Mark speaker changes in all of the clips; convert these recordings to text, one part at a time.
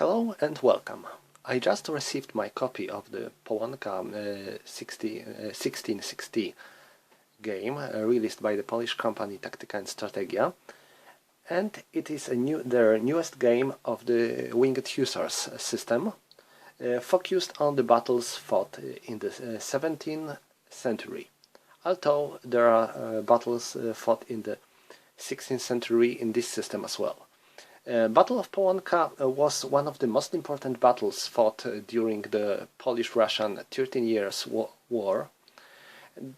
Speaker 1: Hello and welcome. I just received my copy of the Połonka 1660 game released by the Polish company Taktyka and Strategia, and it is their newest game of the Winged Hussars system, focused on the battles fought in the 17th century, although there are battles fought in the 16th century in this system as well. Battle of Połonka was one of the most important battles fought during the Polish-Russian 13 Years War.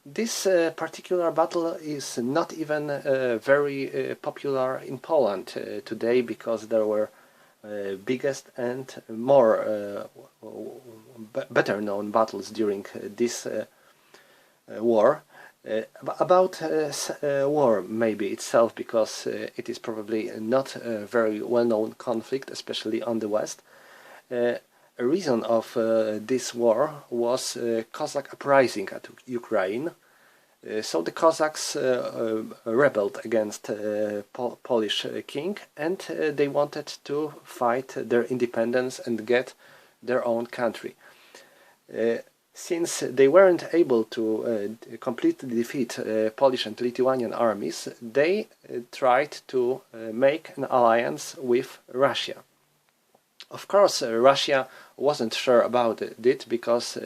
Speaker 1: This particular battle is not even very popular in Poland today, because there were biggest and more better known battles during this war. About war maybe itself, because it is probably not a very well-known conflict, especially on the West. A reason of this war was Cossack uprising at Ukraine. So the Cossacks rebelled against Polish king, and they wanted to fight their independence and get their own country. Since they weren't able to completely defeat Polish and Lithuanian armies, they tried to make an alliance with Russia. Of course, Russia wasn't sure about it, because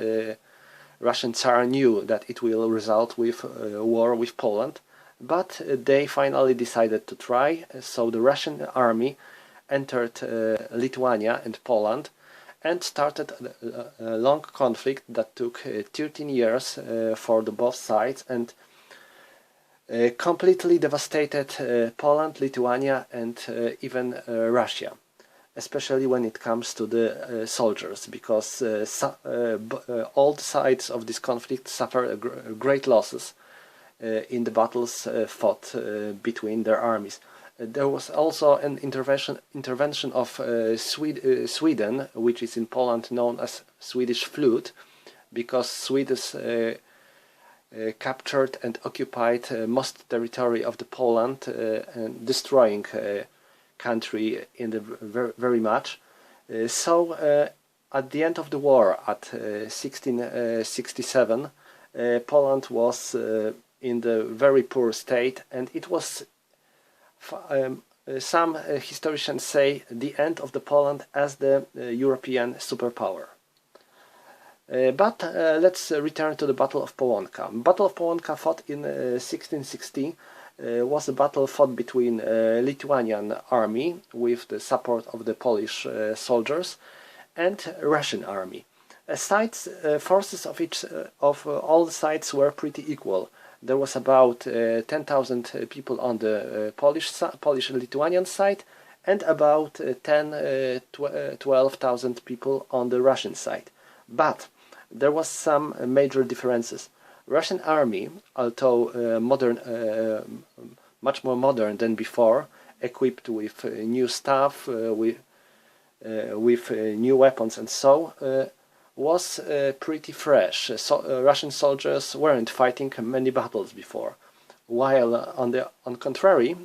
Speaker 1: Russian Tsar knew that it will result with war with Poland, but they finally decided to try. So the Russian army entered Lithuania and Poland and started a long conflict that took 13 years for both sides, and completely devastated Poland, Lithuania and even Russia, especially when it comes to the soldiers, because all sides of this conflict suffered great losses in the battles fought between their armies. There was also an intervention of Sweden, which is in Poland known as Swedish Flute, because Swedes captured and occupied most territory of the Poland, and destroying country in the very much. So at the end of the war, at 1667, Poland was in the very poor state, and it was some historians say the end of the Poland as the European superpower. But let's return to the Battle of Połonka. Battle of Połonka, fought in 1660, was a battle fought between Lithuanian army with the support of the Polish soldiers and Russian army. Forces of all sides were pretty equal. There was about 10,000 people on the Polish and Lithuanian side, and about 12,000 people on the Russian side. But there was some major differences. Russian army, although much more modern than before, equipped with new stuff, with new weapons and so, was pretty fresh. Russian soldiers weren't fighting many battles before, while on contrary,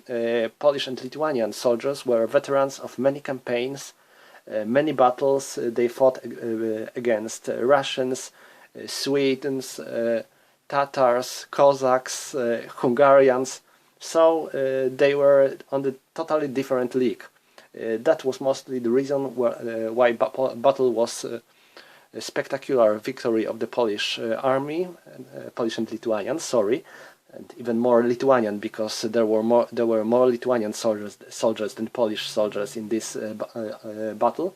Speaker 1: Polish and Lithuanian soldiers were veterans of many campaigns, many battles. They fought against Russians, Swedes, Tatars, Cossacks, Hungarians, so they were on the totally different league. That was mostly the reason why battle was a spectacular victory of the Polish army, Polish and Lithuanian, sorry, and even more Lithuanian, because there were more Lithuanian soldiers than Polish soldiers in this battle,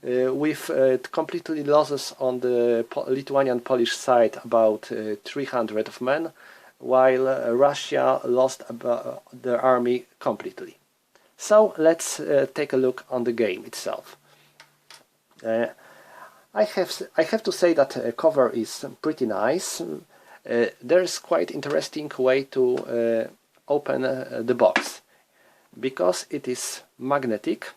Speaker 1: with completely losses on the Lithuanian-Polish side, about 300 of men, while Russia lost their army completely. So let's take a look on the game itself. I have to say that cover is pretty nice. There is quite interesting way to open the box, because it is magnetic,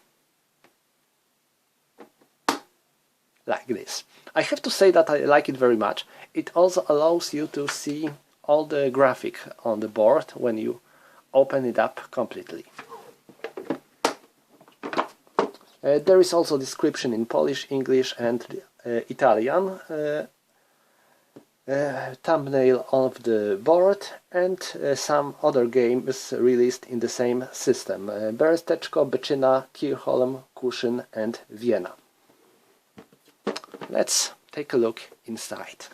Speaker 1: like this. I have to say that I like it very much. It also allows you to see all the graphic on the board when you open it up completely. There is also description in Polish, English and Italian. Thumbnail of the board and some other games released in the same system. Beresteczko, Beczyna, Kirchholm, Kuszyn and Vienna. Let's take a look inside.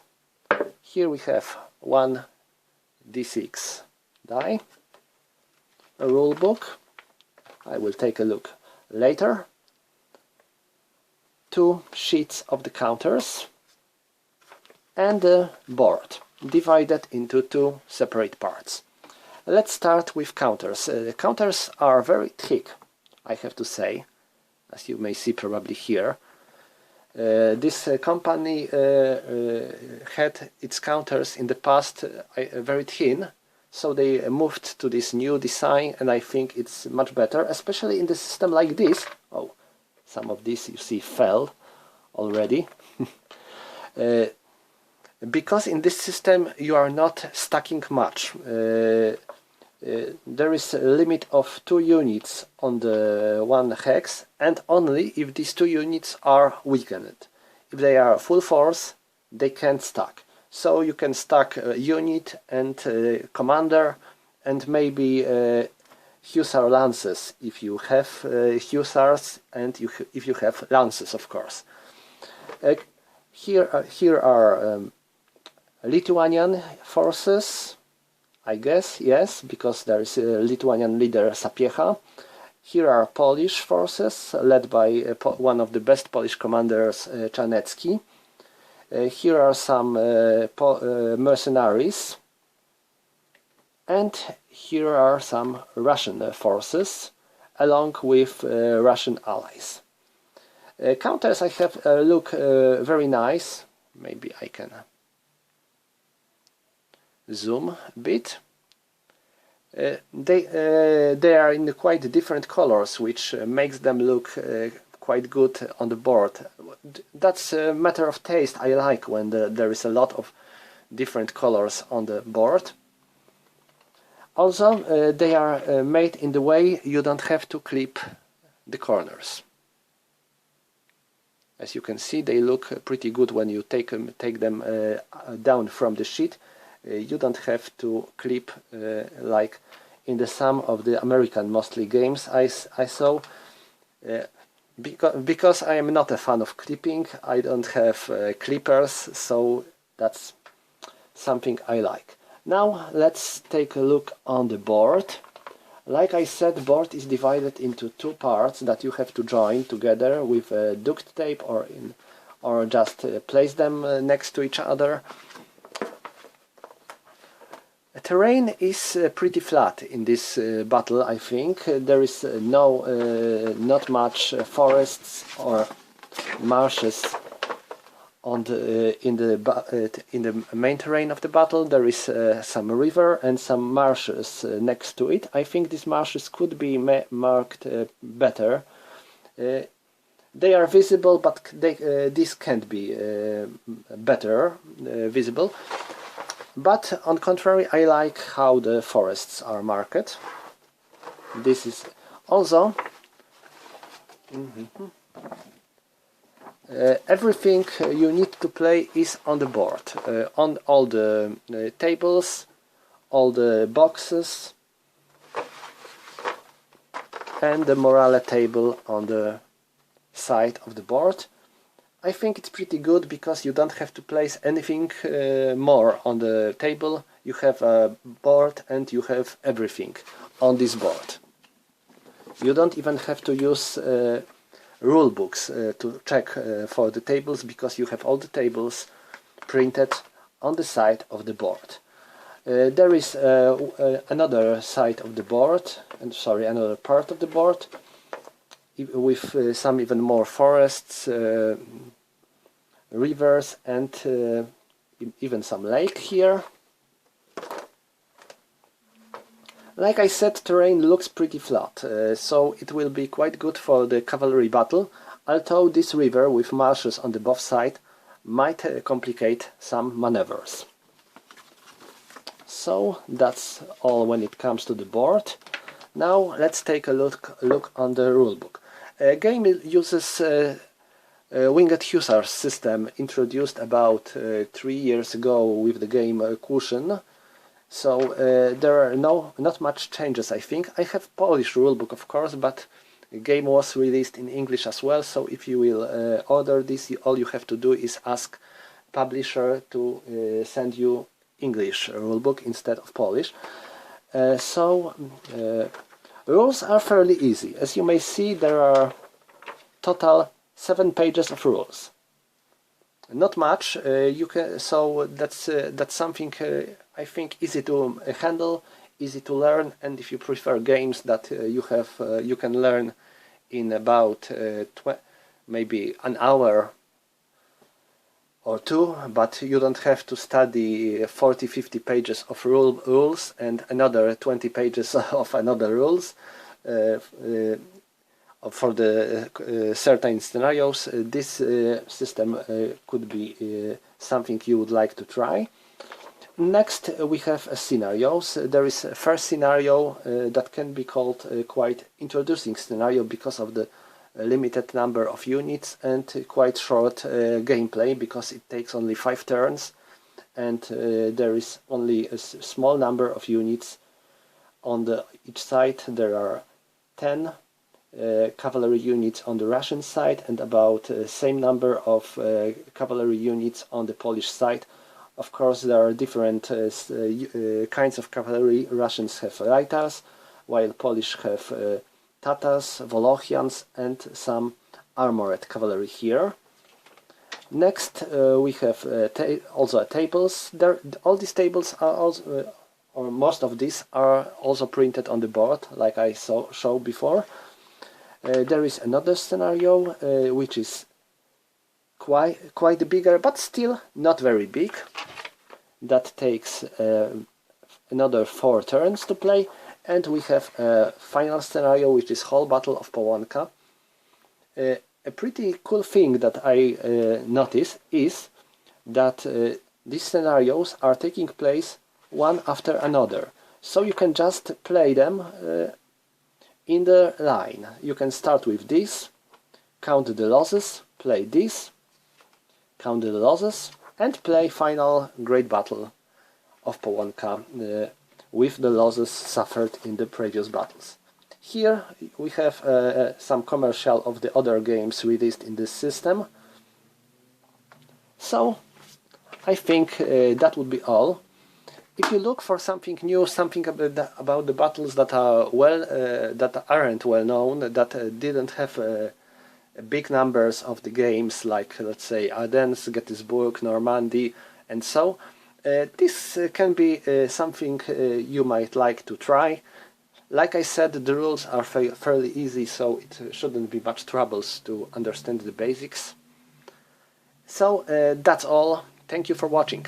Speaker 1: Here we have one D6 die, a rule book, I will take a look later, 2 sheets of the counters, and a board divided into 2 separate parts. Let's start with counters. The counters are very thick, I have to say, as you may see probably here. This company had its counters in the past very thin, so they moved to this new design, and I think it's much better, especially in the system like this. Oh, some of this you see fell already. Because in this system you are not stacking much. There is a limit of 2 units on the one hex, and only if these 2 units are weakened. If they are full force, they can't stack. So you can stack a unit and commander and maybe hussar lances if you have hussars, and if you have lances, of course. Here are Lithuanian forces, I guess, yes, because there is a Lithuanian leader Sapiecha. Here are Polish forces, led by one of the best Polish commanders, Czarnecki. Here are some mercenaries. And here are some Russian forces, along with Russian allies. Counters I have look very nice. Maybe I can zoom a bit. They are in quite different colors, which makes them look quite good on the board. That's a matter of taste. I like when there is a lot of different colors on the board. Also, they are made in the way you don't have to clip the corners. As you can see, they look pretty good when you take them down from the sheet. You don't have to clip like in some of the American mostly games I saw. Because I am not a fan of clipping, I don't have clippers, so that's something I like. Now let's take a look on the board. Like I said, the board is divided into 2 parts that you have to join together with duct tape or just place them next to each other. The terrain is pretty flat in this battle, I think. There is not much forests or marshes in the main terrain of the battle. There is some river and some marshes next to it. I think these marshes could be marked better. They are visible, but this can't be better visible. But on contrary, I like how the forests are marked. This is also everything you need to play is on the board, on all the tables, all the boxes, and the morale table on the side of the board. I think it's pretty good because you don't have to place anything more on the table. You have a board and you have everything on this board. You don't even have to use rule books to check for the tables, because you have all the tables printed on the side of the board. There is another side of the board, another part of the board with some even more forests, rivers, and even some lake here. Like I said, terrain looks pretty flat, so it will be quite good for the cavalry battle, although this river with marshes on the both sides might complicate some maneuvers. So that's all when it comes to the board. Now let's take a look on the rulebook. Game uses Winged Hussars system introduced about 3 years ago with the game Cushion. So there are not much changes, I think. I have Polish rulebook, of course, but the game was released in English as well, so if you will order this, all you have to do is ask publisher to send you English rulebook instead of Polish. Rules are fairly easy. As you may see, there are total 7 pages of rules. Not much. So that's something I think easy to handle, easy to learn, and if you prefer games that you can learn in about maybe an hour or two, but you don't have to study 40-50 pages of rules and another 20 pages of another rules for the certain scenarios. This system could be something you would like to try. Next we have scenarios. There is a first scenario that can be called quite introducing scenario because of the limited number of units and quite short gameplay, because it takes only 5 turns and there is only a small number of units on each side. There are 10 cavalry units on the Russian side and about same number of cavalry units on the Polish side. Of course, there are different kinds of cavalry. Russians have Reiters, while Polish have Tatars, Wolochians, and some armored cavalry here. Next, we have also tables. All these tables are also, or most of these are also printed on the board, like I showed before. There is another scenario which is quite bigger, but still not very big. That takes another 4 turns to play, and we have a final scenario which is whole Battle of Połonka. A pretty cool thing that I notice is that these scenarios are taking place one after another, so you can just play them in the line. You can start with this, count the losses, play this, count the losses, and play final Great Battle of Połonka with the losses suffered in the previous battles. Here we have some commercial of the other games released in this system. So I think that would be all. If you look for something new, something about the battles that are that aren't well known, that didn't have big numbers of the games, like let's say Ardennes, Gettysburg, Normandy, and so, this can be something you might like to try. Like I said, the rules are fairly easy, so it shouldn't be much troubles to understand the basics. So that's all. Thank you for watching.